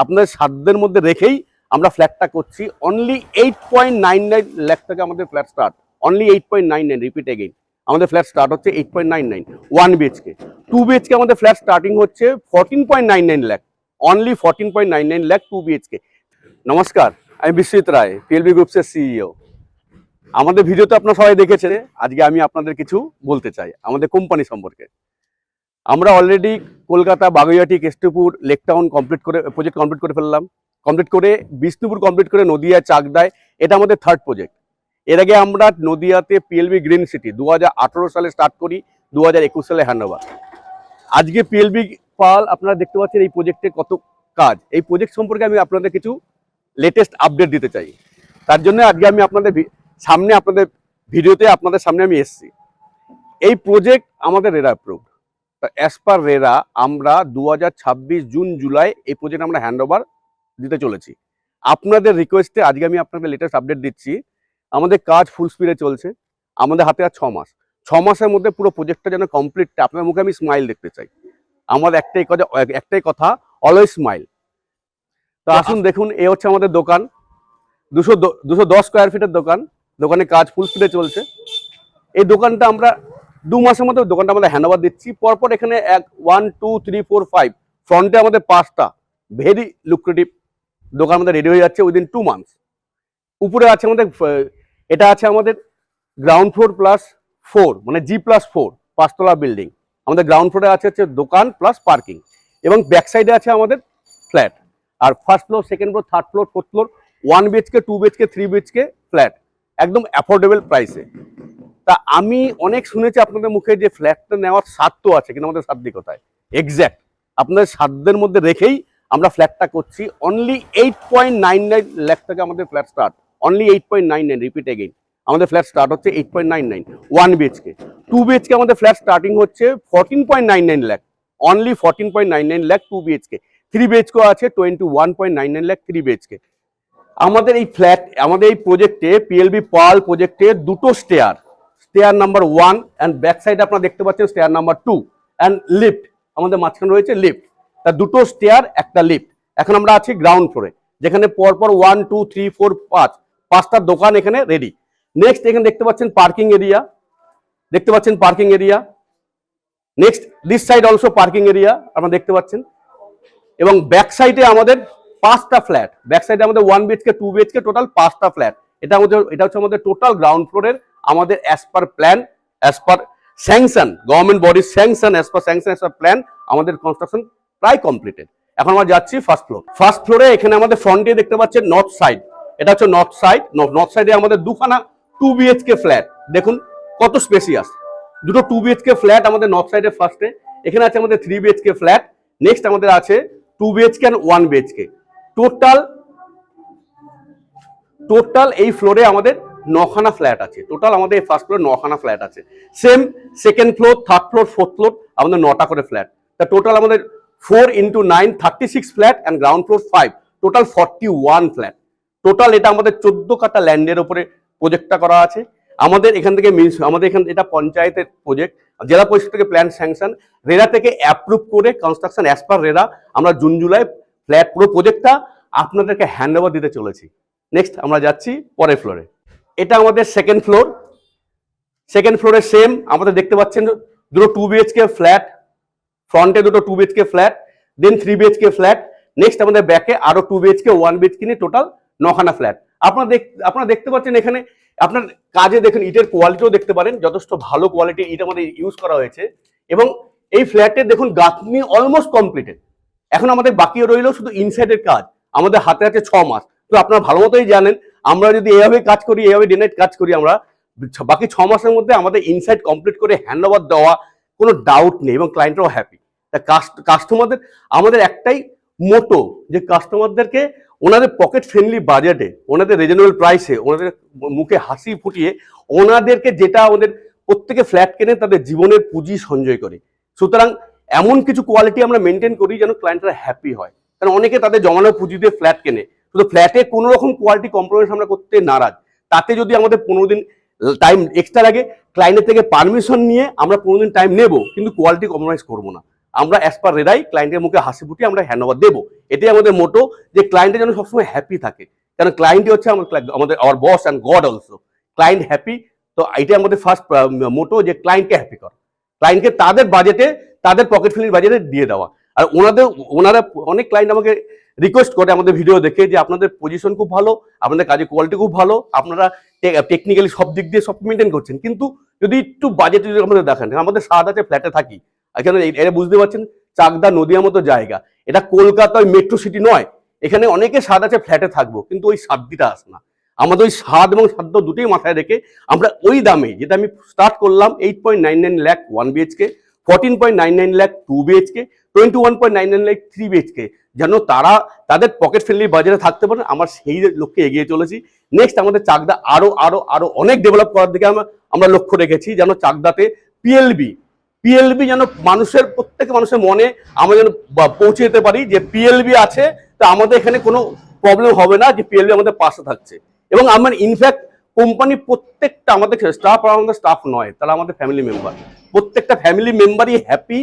আপনাদের সাধ্যের মধ্যে রেখেই আমরা ফ্ল্যাটটা করছি। অনলি 8.99 লাখ টাকা আমাদের flat start. Only 8.99, repeat again, আমাদের ফ্ল্যাট স্টার্ট হচ্ছে 8.99। 1 বিএচকে, 2 বিএচকে আমাদের ফ্ল্যাট স্টার্টিং হচ্ছে 14.99 লাখ। অনলি 14.99 লাখ 2 বিএচকে। নমস্কার, আমি বিশ্বজিৎ রায়, পিএলবি গ্রুপসের সিইও। আমাদের ভিডিওতে আপনারা সবাই দেখেছেন। আজকে আমি আপনাদের কিছু বলতে চাই আমাদের কোম্পানি সম্পর্কে। আমরা already Kolkata, Baguiati, Keshtopur, Lake Town project complete করে ফেললাম। কমপ্লিট করে বিষ্ণুপুর কমপ্লিট করে নদিয়া, চাকদায়, এটা আমাদের থার্ড প্রজেক্ট। এর আগে আমরা নদিয়াতে পিএলবি গ্রিন সিটি 2018 সালে স্টার্ট করি, 2021 সালে হ্যান্ডওভার। আজকে পিএলবি পাল আপনারা দেখতে পাচ্ছেন এই প্রজেক্টে কত কাজ। এই প্রজেক্ট সম্পর্কে আমি আপনাদের কিছু লেটেস্ট আপডেট দিতে চাই। তার জন্য আজকে আমি আপনাদের ভিডিওতে আপনাদের সামনে আমি এসেছি। এই প্রজেক্ট আমাদের RERA approved. As per RERA আমরা 2026 জুন জুলাই এই প্রজেক্ট আমরা হ্যান্ডওভার দিতে চলেছি। আপনাদের রিকোয়েস্টে আজকে আমি আপনাদের লেটেস্ট আপডেট দিচ্ছি। আমাদের কাজ ফুল স্পিডে চলছে। আমাদের হাতে আর 6 মাস। 6 মাসের মধ্যে পুরো প্রজেক্টটা যেন কমপ্লিট। আপনার মুখে আমি স্মাইল দেখতে চাই। আমার একটাই কথা, অলওয়েজ স্মাইল। তো আসুন দেখুন, এ হচ্ছে আমাদের দোকান। 210 স্কোয়ার ফিটের দোকান। দোকানে কাজ ফুল স্পিডে চলছে। এই দোকানটা আমরা 2 মাসের মধ্যে দোকানটা আমাদের হ্যান্ডওভার দিচ্ছি। পরপর এখানে 1 2 3 4 5 ফ্রন্টে আমাদের 5টা ভেরি লুক্রেটিভ দোকান আমাদের রেডি হয়ে যাচ্ছে উইদিন 2 মান্থস। উপরে আছে আমাদের, এটা আছে আমাদের গ্রাউন্ড ফ্লোর প্লাস 4, মানে G+4 5তলা বিল্ডিং। আমাদের গ্রাউন্ড ফ্লোরে আছে হচ্ছে দোকান প্লাস পার্কিং, এবং ব্যাক সাইডে আছে আমাদের ফ্ল্যাট। আর first floor, second floor, third floor, fourth floor 1 BHK, 2 BHK, 3 BHK flat, একদম অ্যাফোর্ডেবল প্রাইসে। তা আমি অনেক শুনেছি আপনাদের মুখে যে ফ্ল্যাটটা নেওয়ার সাধ্য আছে, কিন্তু আমাদের সাধ্য কোথায়? এক্স্যাক্ট আপনাদের সাধ্যের মধ্যে রেখেই আমরা ফ্ল্যাটটা করছি। অনলি 8.99 লাখ টাকা আমাদের flat start. Only 8.99, repeat again, আমাদের ফ্ল্যাট স্টার্ট হচ্ছে 8.99। 1 বিএচকে, 2 বিএচকে আমাদের ফ্ল্যাট স্টার্টিং হচ্ছে 14.99 লাখ। Only 14.99 lakh 2 BHK. 3 বিএচকে আছে 21.99 লাখ 3 বিএচকে। আমাদের এই আমাদের এই প্রজেক্টে, পিএলবি পার্ল প্রজেক্টে দুটো স্টেয়ার নাম্বার 1 অ্যান্ড ব্যাক সাইডে আপনারা দেখতে পাচ্ছেন স্টেয়ার নাম্বার 2 অ্যান্ড লিফট। আমাদের মাঝখানে রয়েছে লিফট। তা দুটো স্টেয়ার, একটা লিফট। এখন আমরা আছি গ্রাউন্ড ফ্লোরে, যেখানে পরপর 1 2 3 4 5টা দোকান এখানে রেডি। নেক্সট এখানে দেখতে পাচ্ছেন parking area, next this side also parking area আপনারা দেখতে পাচ্ছেন। এবং ব্যাক সাইডে আমাদের 5টা ফ্ল্যাট। ব্যাক সাইডে আমাদের 1 বিএচকে, 2 বিএচকে, টোটাল 5টা ফ্ল্যাট। এটা হচ্ছে আমাদের টোটাল গ্রাউন্ড ফ্লোরের আমাদের as per plan, as per sanction, government বডির স্যাংশন, অ্যাজ পার প্ল্যান আমাদের কনস্ট্রাকশন প্রায় কমপ্লিটেড। এখন আমরা যাচ্ছি ফার্স্ট ফ্লোর। ফার্স্ট ফ্লোরে এখানে আমাদের ফ্রন্টে দেখতে পাচ্ছেন নর্থ সাইড। এটা হচ্ছে নর্থ সাইডে আমাদের দুখানা 2 বিএচকে ফ্ল্যাট। দেখুন কত স্পেসিয়াস, দুটো 2 বিএচকে ফ্ল্যাট আমাদের নর্থ সাইডে ফার্স্টে। এখানে আছে আমাদের 3 বিএচকে ফ্ল্যাট। নেক্সট আমাদের আছে 2 বিএচকে and 1 বিএচকে। টোটাল এই ফ্লোরে আমাদের 9খানা ফ্ল্যাট আছে। টোটাল আমাদের এই ফার্স্ট ফ্লোরে 9খানা ফ্ল্যাট আছে। Same second floor, third floor, fourth floor আমাদের 9টা করে ফ্ল্যাট। তা টোটাল আমাদের 4 × 9 36 flat and ground floor 5, total 41 flat. Total এটা আমাদের 14 কাঠা ল্যান্ডের উপরে প্রজেক্টটা করা আছে। আমাদের এখান থেকে এটা পঞ্চায়েতের প্রজেক্ট, জেলা পরিষদ থেকে প্ল্যান স্যাংশন, রেরা থেকে অ্যাপ্রুভ করে কনস্ট্রাকশন অ্যাজ পার রেরা আমরা জুন জুলাই ফ্ল্যাট পুরো প্রজেক্টটা আপনাদেরকে হ্যান্ডওভার দিতে চলেছি। নেক্সট আমরা যাচ্ছি পরের ফ্লোরে। এটা আমাদের সেকেন্ড ফ্লোরে সেম আমাদের দেখতে পাচ্ছেন দুটো 2 বিএচকে ফ্ল্যাট, ফ্রন্টে দুটো 2 বিএচকে ফ্ল্যাট, দেন 3 বিএচকে ফ্ল্যাট। নেক্সট আমাদের ব্যাকে আরো 2 বিএচকে 1 বিএচকে নিয়ে টোটাল 9খানা ফ্ল্যাট। আপনারা দেখতে পাচ্ছেন এখানে আপনার কাজে দেখুন ইটের কোয়ালিটিও দেখতে পারেন, যথেষ্ট ভালো কোয়ালিটির ইট আমাদের ইউজ করা হয়েছে। এবং এই ফ্ল্যাটে দেখুন গাঁথনি অলমোস্ট কমপ্লিটেড। এখন আমাদের বাকি রইল শুধু ইনসাইডের কাজ। আমাদের হাতে আছে 6 মাস। তো আপনারা ভালো মতোই জানেন, আমরা যদি এইভাবে কাজ করি, এইভাবে ডে নাইট কাজ করি, আমরা বাকি 6 মাসের মধ্যে আমাদের ইনসাইড কমপ্লিট করে হ্যান্ডওভার দেওয়া কোনো ডাউট নেই, এবং ক্লায়েন্টরাও হ্যাপি। তা কাস্টমারদের আমাদের একটাই মোটো, যে কাস্টমারদেরকে ওনাদের পকেট ফ্রেন্ডলি বাজেটে, ওনাদের রিজনেবল প্রাইসে, ওনাদের মুখে হাসি ফুটিয়ে ওনাদেরকে যেটা আমাদের প্রত্যেকে ফ্ল্যাট কেনে তাদের জীবনের পুঁজি সঞ্চয় করে। সুতরাং এমন কিছু কোয়ালিটি আমরা মেনটেন করি যেন ক্লায়েন্টরা হ্যাপি হয়। কারণ অনেকে তাদের জমানো পুঁজি দিয়ে ফ্ল্যাট কেনে, শুধু ফ্ল্যাটে কোনো রকম কোয়ালিটি কম্প্রোমাইজ আমরা করতে নারাজ। তাতে যদি আমাদের 15 দিন টাইম এক্সট্রা লাগে, ক্লায়েন্টের থেকে পারমিশন নিয়ে আমরা 15 দিন টাইম নেব, কিন্তু কোয়ালিটি কম্প্রোমাইজ করবো না। আমরা অ্যাজ পার রেরাই ক্লায়েন্টের মুখে হাসি ফুটিয়ে আমরা হ্যান্ডওভার দেবো। এটাই আমাদের মোটো, যে ক্লায়েন্টের যেন সবসময় হ্যাপি থাকে, কারণ ক্লায়েন্টই হচ্ছে আমাদের our boss and god also. Client happy, তো এটাই আমাদের ফার্স্ট মোটো, যে ক্লায়েন্টকে হ্যাপি করা, ক্লায়েন্টকে তাদের বাজেটে, তাদের পকেট ফ্রেন্ডলি বাজেটে দিয়ে দেওয়া। আর ওনারা অনেক ক্লায়েন্ট আমাকে রিকোয়েস্ট করে আমাদের ভিডিও দেখে যে আপনাদের পজিশন খুব ভালো, আপনাদের কাজের কোয়ালিটি খুব ভালো, আপনারা টেকনিক্যালি সব দিক দিয়ে সব মেনটেন করছেন, কিন্তু যদি একটু বাজেট যদি আমাদের দেখেন, আমাদের স্বাদ আছে ফ্ল্যাটে থাকি, এখানে এটা বুঝতে পারছেন চাকদা নদিয়ার মতো জায়গা, এটা কলকাতা মেট্রো সিটি নয়, এখানে অনেকে স্বাদ আছে ফ্ল্যাটে থাকবো, কিন্তু ওই সাধ্যটা আসে না। আমাদের ওই স্বাদ এবং সাধ্য দুটোই মাথায় রেখে আমরা ওই দামে, যেটা আমি স্টার্ট করলাম 8.99 lakh 1 BHK, 14.99 lakh 2 BHK, 21.99 lakh 3 BHK, যেন তারা তাদের পকেট ফ্রেন্ডলি বাজারে থাকতে পারে। আমার সেই লক্ষ্যে এগিয়ে চলেছি। নেক্সট আমাদের চাকদা আরো আরো আরো অনেক ডেভেলপ করার দিকে আমরা লক্ষ্য রেখেছি, যেন চাকদাতে পিএলবি যেন প্রত্যেক মানুষের মনে আমরা যেন পৌঁছে যেতে পারি, যে পিএলবি আছে, তা আমাদের এখানে কোনো প্রবলেম হবে না, যে পিএলবি আমাদের পাশে থাকছে। এবং আমার ইনফ্যাক্ট কোম্পানি প্রত্যেকটা আমাদের স্টাফ নয়, তারা আমাদের ফ্যামিলি মেম্বার, প্রত্যেকটা ফ্যামিলি মেম্বারই হ্যাপি,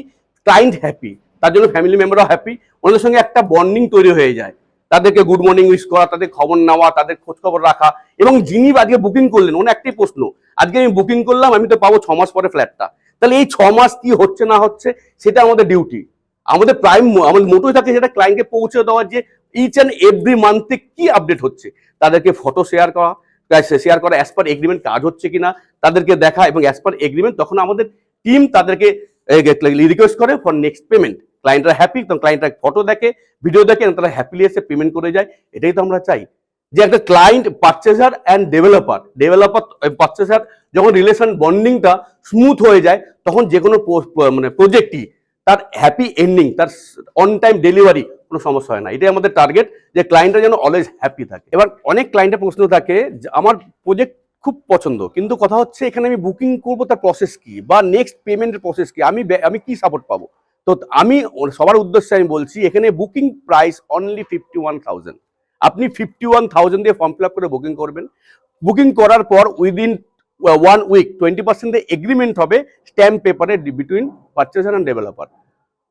ক্লায়েন্ট হ্যাপি, তার জন্য ফ্যামিলি মেম্বারও হ্যাপি, ওনাদের সঙ্গে একটা বন্ডিং তৈরি হয়ে যায়। তাদেরকে গুড মর্নিং উইশ করা, তাদের খবর নেওয়া, তাদের খোঁজ খবর রাখা। এবং যিনি আজকে বুকিং করলেন, ওনার একটাই প্রশ্ন, আজকে আমি বুকিং করলাম, আমি তো পাবো 6 মাস পরে ফ্ল্যাটটা, তাহলে এই 6 মাস কি হচ্ছে না হচ্ছে সেটা আমাদের ডিউটি, আমাদের আমাদের মোটোই থাকে সেটা ক্লায়েন্টকে পৌঁছে দেওয়া, যে ইচ অ্যান্ড এভরি মান্থে কি আপডেট হচ্ছে, তাদেরকে ফটো শেয়ার করা অ্যাজ পার এগ্রিমেন্ট কাজ হচ্ছে কিনা তাদেরকে দেখা, এবং অ্যাজ পার এগ্রিমেন্ট তখন আমাদের টিম তাদেরকে রিকোয়েস্ট করে ফর নেক্সট পেমেন্ট। ক্লায়েন্টরা হ্যাপি, তখন ক্লায়েন্টরা ফটো দেখে, ভিডিও দেখে, এবং তারা হ্যাপিলি এসে পেমেন্ট করে যায়। এটাই তো আমরা চাই, যে একটা client purchaser and developer purchaser যখন রিলেশন বন্ডিংটা স্মুথ হয়ে যায়, তখন যে কোনো মানে প্রজেক্টই তার হ্যাপি এন্ডিং, তার অন টাইম ডেলিভারি, কোনো সমস্যা হয় না। এটাই আমাদের টার্গেট, যে ক্লায়েন্টরা যেন অলওয়েজ হ্যাপি থাকে। এবার অনেক ক্লায়েন্টের প্রশ্ন থাকে, আমার প্রজেক্ট খুব পছন্দ, কিন্তু কথা হচ্ছে এখানে আমি বুকিং করবো, তার প্রসেস কি, বা নেক্সট পেমেন্টের প্রসেস কি, আমি কি সাপোর্ট পাবো। তো আমি সবার উদ্দেশ্যে আমি বলছি, এখানে বুকিং প্রাইস অনলি 51,000। আপনি 51,000 দিয়ে ফর্ম ফিল আপ করে বুকিং করবেন। বুকিং করার পর উইদিন 1 উইক 20% এগ্রিমেন্ট হবে স্ট্যাম্প পেপারে বিটুইন পারচেজার অ্যান্ড ডেভেলপার।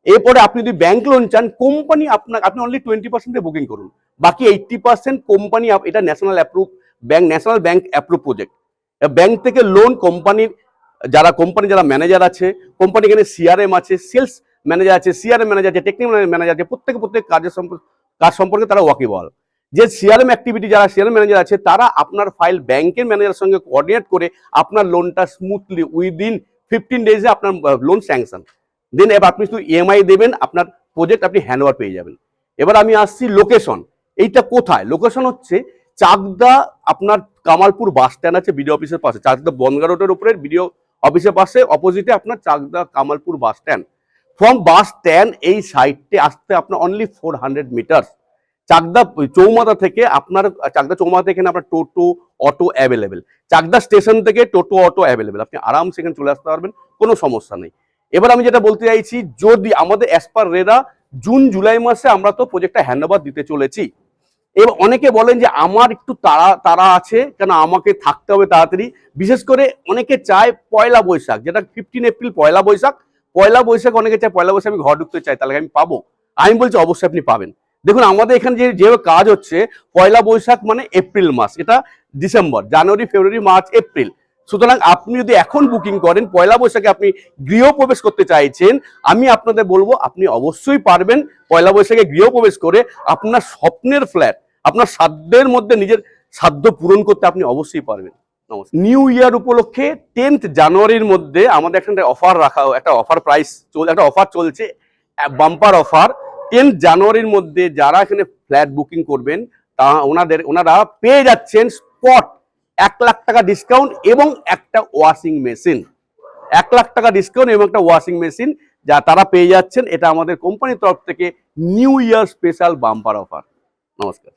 এরপরে আপনি যদি ব্যাংক লোন চান, কোম্পানি আপনি অনলি 20% বুকিং করুন, বাকি 80% কোম্পানি, এটা national bank approve project. Bank থেকে লোন, কোম্পানি যারা ম্যানেজার আছে, কোম্পানি এখানে সিআরএম আছে, সেলস ম্যানেজার আছে, সিআরএম ম্যানেজার আছে, টেকনিক্যাল ম্যানেজার আছে, প্রত্যেক কাজ সম্পর্কে তারা ওয়াকিবহাল। যে সিআরএম অ্যাক্টিভিটি, যারা সিআরএম ম্যানেজার আছে, তারা আপনার ফাইল ব্যাংকের ম্যানেজারের সঙ্গে কোঅর্ডিনেট করে আপনার লোনটা স্মুথলি উইদিন 15 ডেজে আপনার লোন স্যাংশন। দেন এবার আপনি শুধু ইএমআই দেবেন, আপনার প্রজেক্ট আপনি হ্যান্ডওভার পেয়ে যাবেন। এবার আমি আসছি লোকেশন। এইটা কোথায়? লোকেশন হচ্ছে চাকদা, আপনার কামালপুর বাস স্ট্যান্ড আছে বিডিও অফিসের পাশে, চাকদা বনগা রোডের উপরে বিডিও অফিসের পাশে অপোজিটে আপনার Chakdah Kamalpur bus stand. From bus stand এই সাইডে আসতে আপনার অনলি 400 মিটার। চাকদা চৌমাথা থেকে এখানে আপনার টোটো অটো অ্যাভেলেবেল, চাকদা স্টেশন থেকে টোটো অটো অ্যাভেলেবেল, আপনি আরামসে এখানে চলে আসতে পারবেন, কোনো সমস্যা নেই। এবার আমি যেটা বলতে চাইছি, যদি আমাদের as per RERA June July মাসে আমরা তো প্রজেক্টটা হ্যান্ডওভার দিতে চলেছি। এবার অনেকে বলেন যে আমার একটু তাড়া আছে, কেন আমাকে থাকতে হবে তাড়াতাড়ি। বিশেষ করে অনেকে চায় পয়লা বৈশাখ, যেটা 15 এপ্রিল পয়লা বৈশাখ অনেকে চায় পয়লা বৈশাখ আমি ঘর ঢুকতে চাই, তাহলে আমি পাবো? আমি বলছি অবশ্যই আপনি পাবেন। দেখুন আমাদের এখানে যেভাবে কাজ হচ্ছে, পয়লা বৈশাখ মানে এপ্রিল মাস, এটা ডিসেম্বর, জানুয়ারি, ফেব্রুয়ারি, মার্চ, এপ্রিল। সুতরাং আপনি যদি এখন বুকিং করেন, পয়লা বৈশাখে আপনি গৃহপ্রবেশ করতে চাইছেন, আমি আপনাদের বলবো আপনি অবশ্যই পারবেন পয়লা বৈশাখে গৃহপ্রবেশ করে আপনার স্বপ্নের ফ্ল্যাট, আপনার সাধ্যের মধ্যে নিজের সাধ্য পূরণ করতে আপনি অবশ্যই পারবেন। নমস্কার। নিউ ইয়ার উপলক্ষে 10th জানুয়ারির মধ্যে আমাদের একটা অফার চলছে, বাম্পার অফার। 10th জানুয়ারির মধ্যে যারা এখানে ফ্ল্যাট বুকিং করবেন, ওনারা পেয়ে যাচ্ছেন স্পট 1 লাখ টাকা ডিসকাউন্ট এবং একটা ওয়াশিং মেশিন। 1 লাখ টাকা ডিসকাউন্ট এবং একটা ওয়াশিং মেশিন যা তারা পেয়ে যাচ্ছেন। এটা আমাদের কোম্পানির তরফ থেকে new year special bumper offer. নমস্কার।